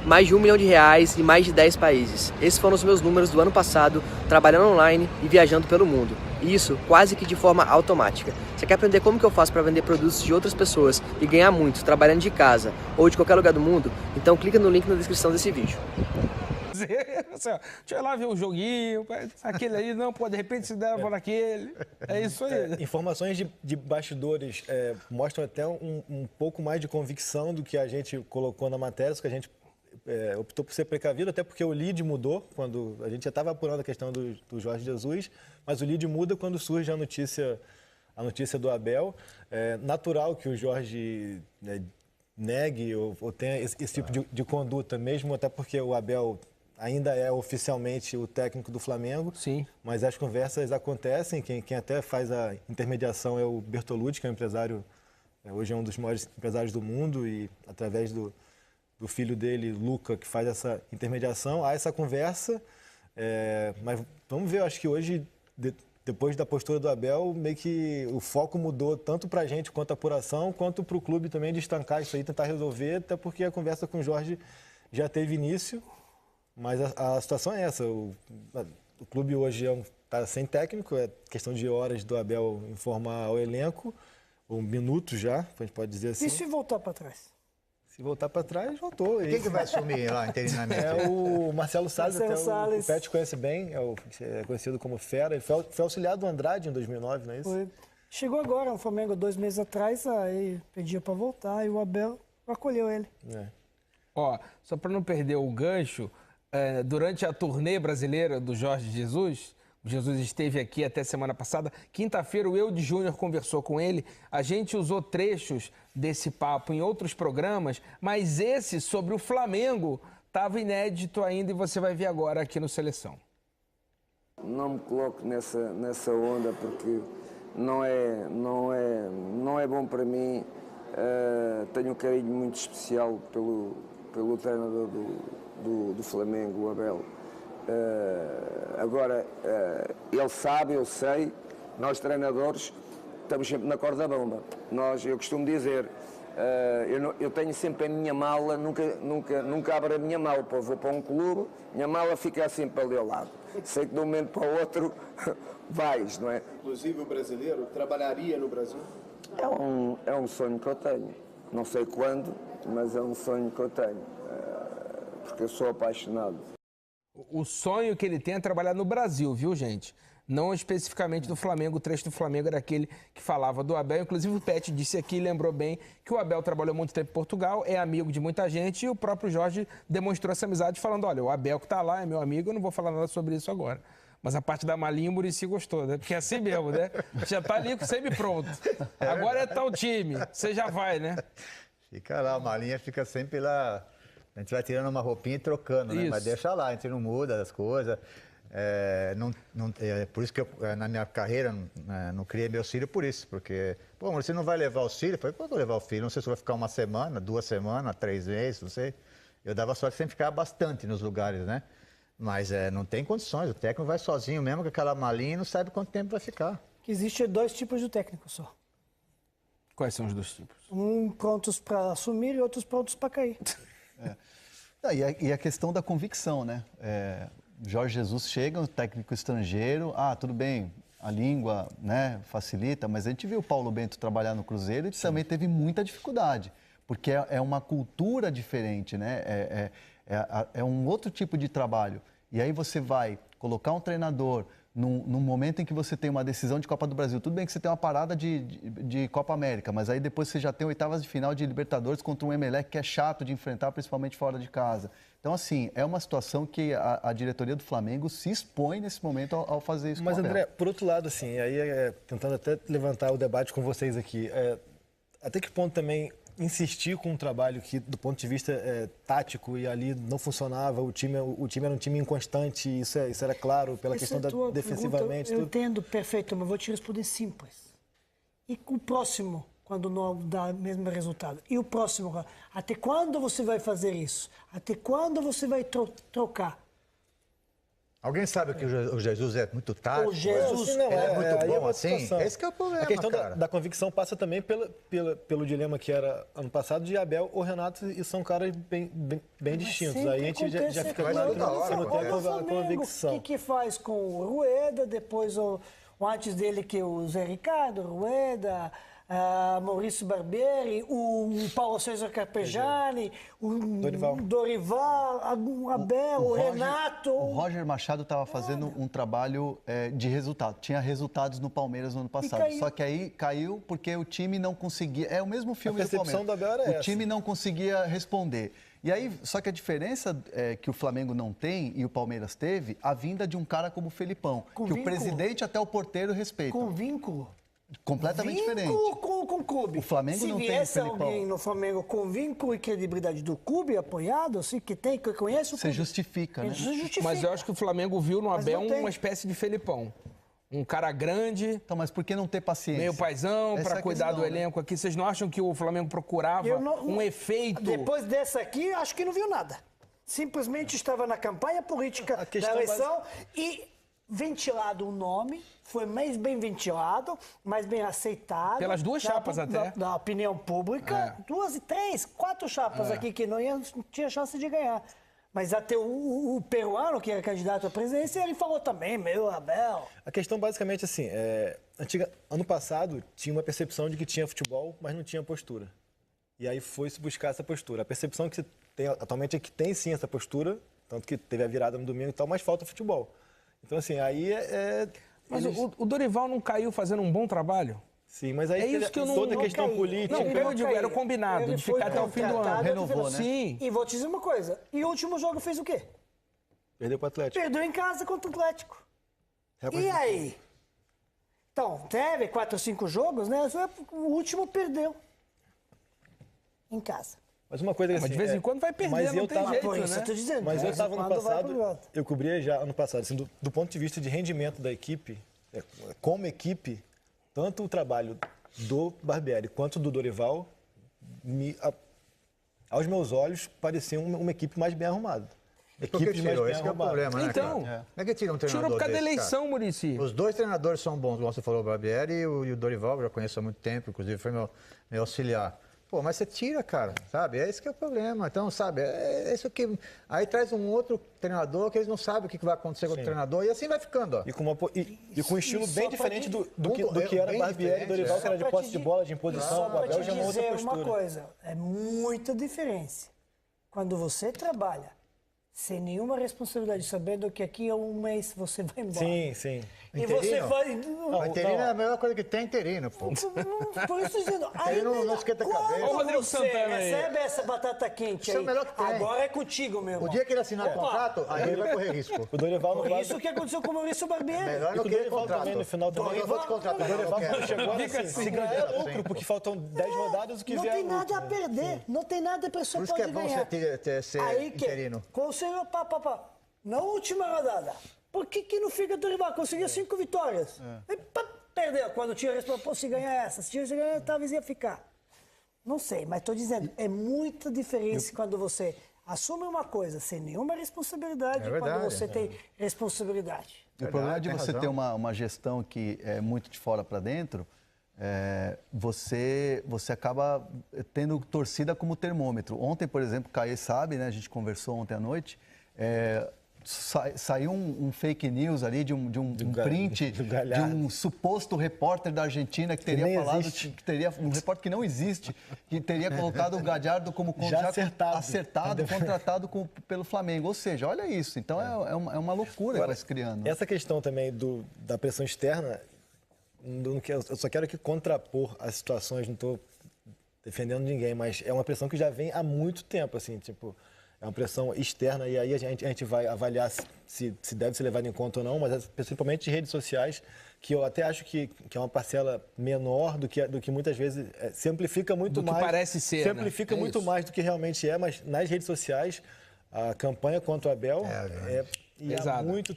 mais de R$1 milhão em mais de 10 países. Esses foram os meus números do ano passado, trabalhando online e viajando pelo mundo. E isso quase que de forma automática. Você quer aprender como que eu faço para vender produtos de outras pessoas e ganhar muito trabalhando de casa ou de qualquer lugar do mundo? Então clica no link na descrição desse vídeo. Deixa eu ir lá ver o joguinho, aquele aí, não, pô, de repente se der a bola naquele. É isso aí. Informações de bastidores mostram até um pouco mais de convicção do que a gente colocou na matéria, que a gente optou por ser precavido, até porque o lead mudou, quando a gente já estava apurando a questão do Jorge Jesus, mas o lead muda quando surge a notícia do Abel. É natural que o Jorge negue ou tenha esse tipo de conduta, mesmo até porque o Abel ainda é oficialmente o técnico do Flamengo. Sim. Mas as conversas acontecem, quem até faz a intermediação é o Bertolucci, que é um empresário, hoje é um dos maiores empresários do mundo, e através do filho dele, Luca, que faz essa intermediação, há essa conversa, mas vamos ver, eu acho que hoje, depois da postura do Abel, meio que o foco mudou tanto para a gente quanto a apuração, quanto para o clube também de estancar isso aí, tentar resolver, até porque a conversa com o Jorge já teve início. Mas a situação é essa, o clube hoje está sem técnico, é questão de horas do Abel informar ao elenco, ou minutos já, a gente pode dizer assim. E se voltar para trás? Se voltar para trás, voltou. Quem que vai assumir lá interinamente? É o Marcelo Salles, Salles. O Pet conhece bem, é conhecido como Fera, ele foi auxiliar do Andrade em 2009, não é isso? Foi. Chegou agora no Flamengo 2 meses atrás, aí pedia para voltar e o Abel acolheu ele. Ó, só para não perder o gancho, durante a turnê brasileira do Jorge Jesus, o Jesus esteve aqui até semana passada, quinta-feira o Eudes Júnior conversou com ele, a gente usou trechos desse papo em outros programas, mas esse sobre o Flamengo estava inédito ainda e você vai ver agora aqui no Seleção. Não me coloco nessa onda porque não é bom para mim. Tenho um carinho muito especial pelo treinador do Flamengo, o Abel. Agora, ele sabe, eu sei, nós treinadores estamos sempre na corda bamba. Eu costumo dizer, eu tenho sempre a minha mala, nunca abro a minha mala, vou para um clube, minha mala fica sempre ali ao lado. Sei que de um momento para o outro vais, não é? Inclusive o brasileiro trabalharia no Brasil? É um sonho que eu tenho. Não sei quando, mas é um sonho que eu tenho. Porque eu sou apaixonado. O sonho que ele tem é trabalhar no Brasil, viu, gente? Não especificamente do Flamengo. O trecho do Flamengo era aquele que falava do Abel. Inclusive o Pet disse aqui, lembrou bem, que o Abel trabalhou muito tempo em Portugal, é amigo de muita gente, e o próprio Jorge demonstrou essa amizade falando, olha, o Abel que tá lá é meu amigo, eu não vou falar nada sobre isso agora. Mas a parte da malinha o Muricy gostou, né? Porque é assim mesmo, né? Já tá ali sempre pronto. Agora é tal time, você já vai, né? Fica lá, a malinha fica sempre lá. A gente vai tirando uma roupinha e trocando, né? Mas deixa lá, a gente não muda as coisas. Por isso que eu, na minha carreira, não criei meu filho por isso. Porque, pô, você não vai levar o filho? Eu falei, pô, eu vou levar o filho. Não sei se vai ficar uma semana, 2 semanas, 3 vezes, não sei. Eu dava sorte sem ficar bastante nos lugares, né? Mas não tem condições. O técnico vai sozinho mesmo com aquela malinha e não sabe quanto tempo vai ficar. Existem 2 tipos de técnico só. Quais são os 2 tipos? Um prontos para assumir e outros prontos para cair. E a questão da convicção, né? Jorge Jesus chega, um técnico estrangeiro, tudo bem, a língua, né, facilita, mas a gente viu o Paulo Bento trabalhar no Cruzeiro e também teve muita dificuldade, porque é uma cultura diferente, né? É um outro tipo de trabalho. E aí você vai colocar um treinador num momento em que você tem uma decisão de Copa do Brasil. Tudo bem que você tem uma parada de Copa América, mas aí depois você já tem oitavas de final de Libertadores contra um Emelec que é chato de enfrentar, principalmente fora de casa. Então, assim, é uma situação que a diretoria do Flamengo se expõe nesse momento ao fazer isso. Mas, André, por outro lado, assim, aí tentando até levantar o debate com vocês aqui, até que ponto também insistir com um trabalho que, do ponto de vista tático, e ali não funcionava, o time era um time inconstante, isso era claro, pela questão da defensivamente. Eu entendo perfeito, mas vou te responder simples. E o próximo, quando não dá o mesmo resultado? E o próximo, até quando você vai fazer isso? Até quando você vai trocar? Alguém sabe que o Jesus é muito tático? O Jesus ele é muito aí é bom uma assim? situação. Esse que é o problema, A questão cara. da convicção passa também pelo dilema que era ano passado de Abel ou Renato, e são caras bem distintos. Aí a gente já fica claro que você não tem a convicção. O que faz com o Rueda, depois o antes dele que o Zé Ricardo, Rueda, Maurício Barbieri, o Paulo César Carpegiani, o Dorival, o Abel, o Renato. O Roger Machado estava fazendo um trabalho de resultado. Tinha resultados no Palmeiras no ano passado. Só que aí caiu porque o time não conseguia. É o mesmo filme do Palmeiras. A percepção do Abel era essa. O time não conseguia responder. E aí, só que a diferença que o Flamengo não tem e o Palmeiras teve, a vinda de um cara como o Felipão, que o presidente até o porteiro respeita. Com vínculo. Completamente diferente. Com o clube. O Flamengo Se não tem viesse o Felipão. alguém no Flamengo com vínculo e credibilidade do clube, apoiado, assim, que conhece o Você clube. justifica, né? Você justifica. Mas eu acho que o Flamengo viu no Abel não tem. uma espécie de Felipão. Um cara grande, Então, mas por que não ter paciência? meio paizão, Essa é para a cuidar questão, do né? elenco aqui. Vocês não acham que o Flamengo procurava um efeito? Depois dessa aqui, acho que não viu nada. Simplesmente estava na campanha política da eleição e ventilado o nome, foi mais bem ventilado, mais bem aceitado. Pelas duas chapas até. Da opinião pública, 2, 3, 4 chapas aqui que não tinha chance de ganhar. Mas até o peruano, que era candidato à presidência, ele falou também, meu Abel. A questão basicamente assim, ano passado tinha uma percepção de que tinha futebol, mas não tinha postura. E aí foi-se buscar essa postura. A percepção que se tem atualmente é que tem sim essa postura, tanto que teve a virada no domingo e tal, mas falta futebol. Então assim, aí Mas o Dorival não caiu fazendo um bom trabalho? Sim, mas aí isso que eu não- toda a não questão caiu. política... Não, eu digo, era o combinado, Ele de foi ficar até o fim do ano. contratado, Renovou, né? Sim. E vou te dizer uma coisa, e o último jogo fez o quê? Perdeu para o Atlético. Perdeu em casa contra o Atlético. E aí? Então, teve 4 ou 5 jogos, né? O último perdeu. Em casa. Mas uma coisa que Mas assim, de vez em quando vai perder, mas não eu tem tava, jeito, Por isso né? eu tô dizendo. Mas de eu vez em estava no quando vai passado, pro lado. eu cobria já ano passado, assim, do ponto de vista de rendimento da equipe, como equipe, tanto o trabalho do Barbieri quanto do Dorival, aos meus olhos, parecia uma equipe mais bem arrumada. Por que tirou? Esse que é o problema, né, Então, cara? Não é que tira um treinador Tirou por causa da desse, eleição, Muricy. Os dois treinadores são bons, como você falou, o Barbieri e o Dorival, eu já conheço há muito tempo, inclusive foi meu auxiliar. Pô, mas você tira, cara, sabe? É esse que é o problema. Então, sabe, é isso que... Aí traz um outro treinador que eles não sabem o que vai acontecer com o treinador e assim vai ficando, ó. E com um estilo E bem só diferente pra do que era bem Barbieri e Dorival, diferente, que era de Só pra posse te de di- bola, de imposição, Só o pra Abel te já é uma outra dizer postura. uma coisa, é muita diferença. Quando você trabalha sem nenhuma responsabilidade, sabendo que aqui é um mês você vai embora. Sim, sim. E você Interino? vai... Interino é a melhor coisa que tem, interino, pô. Por isso dizendo, aí não esquenta a cabeça. Olha o Rodrigo você Santana aí. recebe essa batata quente Isso é aí, o melhor que tem. agora é contigo, meu irmão. O dia que ele assinar o Opa. contrato, aí ele vai correr risco. O Dorival não Por vai... isso que aconteceu com o Maurício Barbieri. Melhor E não com o querer Dorival contrato. também, no final também. Eu vou te contratar. O Dorival eu quero. chegou Fica assim, assim. se ganhar é Sim. lucro, porque faltam 10 rodadas, o que Não vier é tem nada lucro, a né? perder, não tem nada a pessoa Por isso que pode é bom ganhar. ser Aí que, interino. conseguiu, na última rodada, por que não fica Dorival? Conseguiu 5 vitórias. Aí, perdeu. Quando tinha resposta, pô, se ganhar essa, se ganhar, talvez ia ficar. Não sei, mas estou dizendo, é muita diferença quando você assume uma coisa sem nenhuma responsabilidade e quando você tem responsabilidade. O problema de tem você razão. ter uma gestão que é muito de fora para dentro, você acaba tendo torcida como termômetro. Ontem, por exemplo, o Caê sabe, né, a gente conversou ontem à noite, saiu um fake news ali de um print de um suposto repórter da Argentina que teria nem falado, existe. que teria um repórter que não existe, que teria colocado o Gallardo como Já acertado. contratado pelo Flamengo. Ou seja, olha isso. Então é uma loucura que vai se criando. Essa questão também da pressão externa, eu só quero aqui contrapor as situações, não estou defendendo ninguém, mas é uma pressão que já vem há muito tempo, assim, tipo, é uma pressão externa e aí a gente vai avaliar se deve ser levado em conta ou não, mas principalmente de redes sociais, que eu até acho que é uma parcela menor do que muitas vezes se amplifica muito Do que mais. parece ser, se né? amplifica É muito isso. mais do que realmente é, mas nas redes sociais a campanha contra o Abel e há Pesada. muito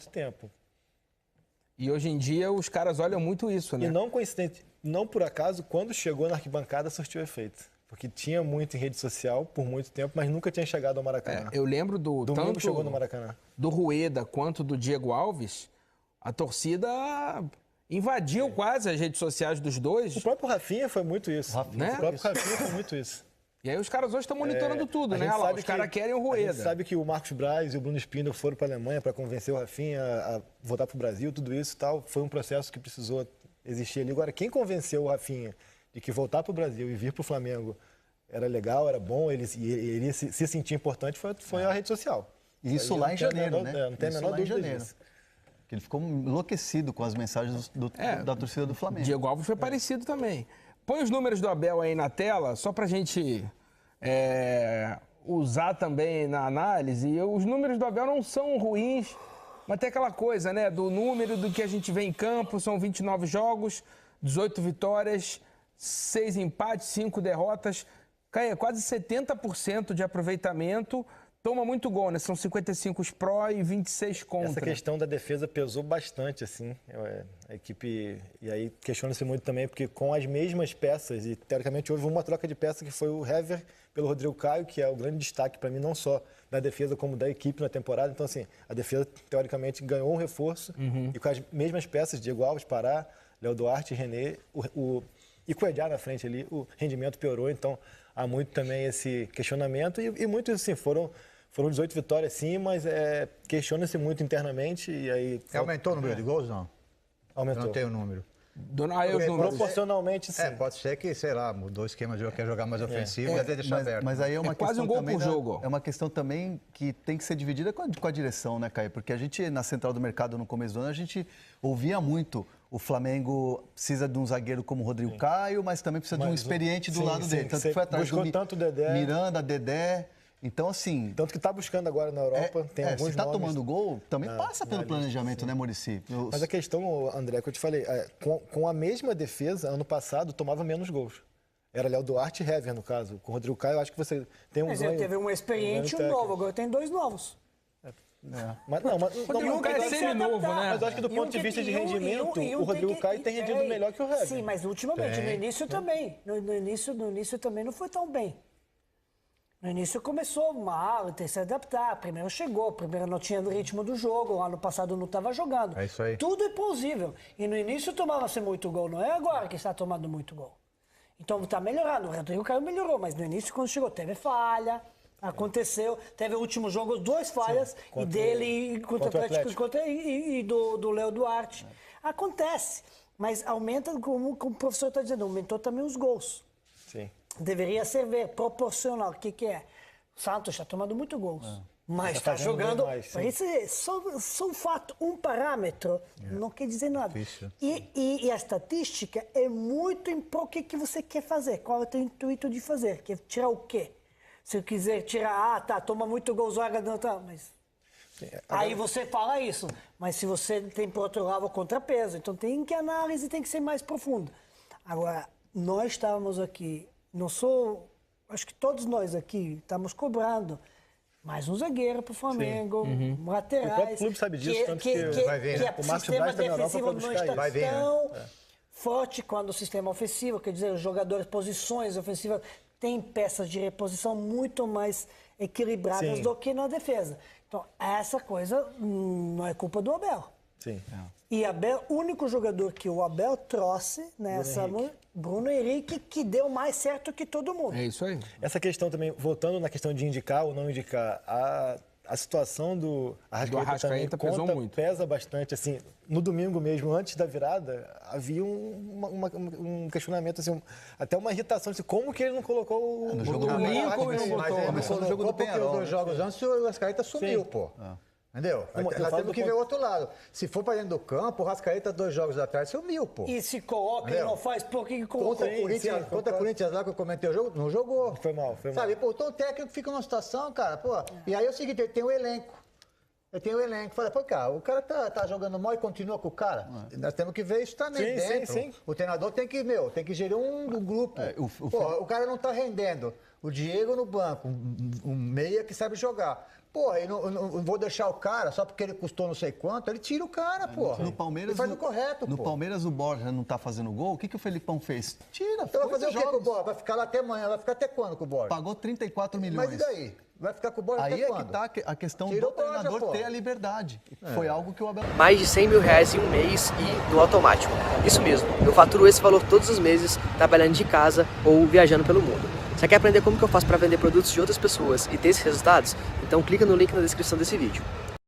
tempo. E hoje em dia os caras olham muito isso, né? E não coincidente, não por acaso, quando chegou na arquibancada, surtiu efeito. Porque tinha muito em rede social por muito tempo, mas nunca tinha chegado ao Maracanã. Eu lembro Domingo tanto chegou no Maracanã. do Rueda quanto do Diego Alves, a torcida invadiu quase as redes sociais dos dois. O próprio Rafinha foi muito isso. Né? O próprio Rafinha foi muito isso. E aí os caras hoje estão monitorando tudo, A né? gente Olha lá, sabe os caras querem o A Rueda. gente sabe que o Marcos Braz e o Bruno Spindler foram para a Alemanha para convencer o Rafinha a voltar para o Brasil, tudo isso e tal. Foi um processo que precisou existir ali. Agora, quem convenceu o Rafinha de que voltar para o Brasil e vir para o Flamengo era legal, era bom, ele se sentir importante, foi a rede social. E isso lá em janeiro, né? Não tem a Isso menor lá em dúvida janeiro. disso. Que ele ficou enlouquecido com as mensagens da torcida do Flamengo. Diego Alves foi parecido também. Põe os números do Abel aí na tela, só pra gente usar também na análise. E os números do Abel não são ruins, mas tem aquela coisa, né? Do número do que a gente vê em campo, são 29 jogos, 18 vitórias, 6 empates, 5 derrotas. Cai quase 70% de aproveitamento. Toma muito gol, né? São 55 os pró e 26 contra. Essa questão da defesa pesou bastante, assim, a equipe... E aí questiona-se muito também, porque com as mesmas peças, e teoricamente houve uma troca de peça que foi o Hever pelo Rodrigo Caio, que é o grande destaque para mim, não só da defesa, como da equipe na temporada. Então, assim, a defesa teoricamente ganhou um reforço, e com as mesmas peças, Diego Alves, Pará, Léo Duarte, René, e com o Edjar na frente ali, o rendimento piorou. Então, há muito também esse questionamento, e muitos, assim, foram 18 vitórias, sim, mas questiona-se muito internamente e aí... Aumentou o número de gols, não? Aumentou. Eu não tenho o número. Proporcionalmente, sim. Pode ser que, sei lá, mudou o esquema de jogo, quer jogar mais ofensivo, mas deixar aberto. Mas aí é uma quase questão um gol também por jogo. É uma questão também que tem que ser dividida com a direção, né, Caio? Porque a gente, na Central do Mercado, no começo do ano, a gente ouvia muito o Flamengo precisa de um zagueiro como o Rodrigo Caio, mas também precisa de um experiente do lado dele. Tanto que foi atrás do tanto o Dedé. Miranda, Dedé... Então, assim... Tanto que está buscando agora na Europa, tem alguns se está nomes. tomando gol, também passa pelo planejamento, né, Muricy? Mas a questão, André, que eu te falei, com a mesma defesa, ano passado, tomava menos gols. Era Léo Duarte e Hever, no caso. Com o Rodrigo Caio, eu acho que você tem um Mas ganho... ele teve um experiente e um novo, agora tem 2 novos. Mas não, Rodrigo Caio é semi-novo, né? Mas eu acho que do ponto de vista de rendimento, o Rodrigo Caio tem rendido melhor que o Hever. Sim, mas ultimamente, no início também. No início também não foi tão bem. No início começou mal, tem que se adaptar. Primeiro chegou, primeiro não tinha ritmo do jogo, ano passado não estava jogando. É isso aí. Tudo é plausível. E no início tomava-se muito gol, não é agora que está tomando muito gol. Então está melhorando. O Rodrigo Caio melhorou, mas no início, quando chegou, teve falha, aconteceu. Teve o último jogo, 2 falhas, e dele contra o Atlético e do Léo Duarte. Acontece, mas aumenta, como o professor está dizendo, aumentou também os gols. Sim. Deveria ser proporcional. O que é? O Santos está tomando muito gols. Mas está jogando. Isso é só um fato, um parâmetro, não quer dizer nada. E a estatística é muito em o que você quer fazer. Qual é o teu intuito de fazer? Quer tirar o quê? Se eu quiser tirar, toma muito gol, joga, não tá, mas. Aí você fala isso. Mas se você tem, por outro lado, o contrapeso, então tem que análise tem que ser mais profunda. Agora, nós estávamos aqui. Acho que todos nós aqui estamos cobrando mais um zagueiro para o Flamengo, laterais. O próprio clube sabe disso, tanto que vai ver, né? O o Marcos sistema Braz está na Europa defensivo para não buscar está isso. Vai ver, tão forte quanto o sistema ofensivo, quer dizer, os jogadores, posições ofensivas, têm peças de reposição muito mais equilibradas do que na defesa. Então, essa coisa não é culpa do Abel. Sim. E Abel, o único jogador que o Abel trouxe nessa... Bruno Henrique, que deu mais certo que todo mundo. É isso aí. Essa questão também, voltando na questão de indicar ou não indicar, a situação do Arrascaeta também pesa bastante. Assim, no domingo mesmo, antes da virada, havia um questionamento, assim, até uma irritação. Assim, como que ele não colocou no jogo do Começou no jogo do Penharol. Porque os 2 jogos antes o Arrascaeta sumiu, pô. Entendeu? Nós temos que ver o outro lado. Se for para dentro do campo, o Rascaeta 2 jogos atrás sumiu, pô. E se coloca e não faz, por que coloca? Contra o Corinthians lá que eu comentei o jogo, não jogou. Foi mal. Sabe, pô, então o técnico fica numa situação, cara, pô. E aí é o seguinte, ele tem o elenco. Fala, pô, cara, o cara tá jogando mal e continua com o cara. Nós temos que ver isso também dentro. Sim. O treinador tem que gerir um grupo. Pô, o cara não tá rendendo. O Diego no banco, um meia que sabe jogar. Porra, eu não vou deixar o cara só porque ele custou não sei quanto, ele tira o cara, porra. No Palmeiras, ele faz o correto, no pô. Palmeiras o Borja não tá fazendo gol, o que o Felipão fez? Tira, Então vai fazer o que com o jogos. Borja? Vai ficar lá até amanhã, vai ficar até quando com o Borja? Pagou 34 milhões. Mas e daí? Vai ficar com o Borja Aí até é quando? que tá a questão Tira do o Borja, treinador pô. ter a liberdade. Foi algo que o Abel... Mais de R$100 mil em um mês e no automático. Isso mesmo, eu faturo esse valor todos os meses, trabalhando de casa ou viajando pelo mundo. Você quer aprender como que eu faço para vender produtos de outras pessoas e ter esses resultados? Então clica no link na descrição desse vídeo.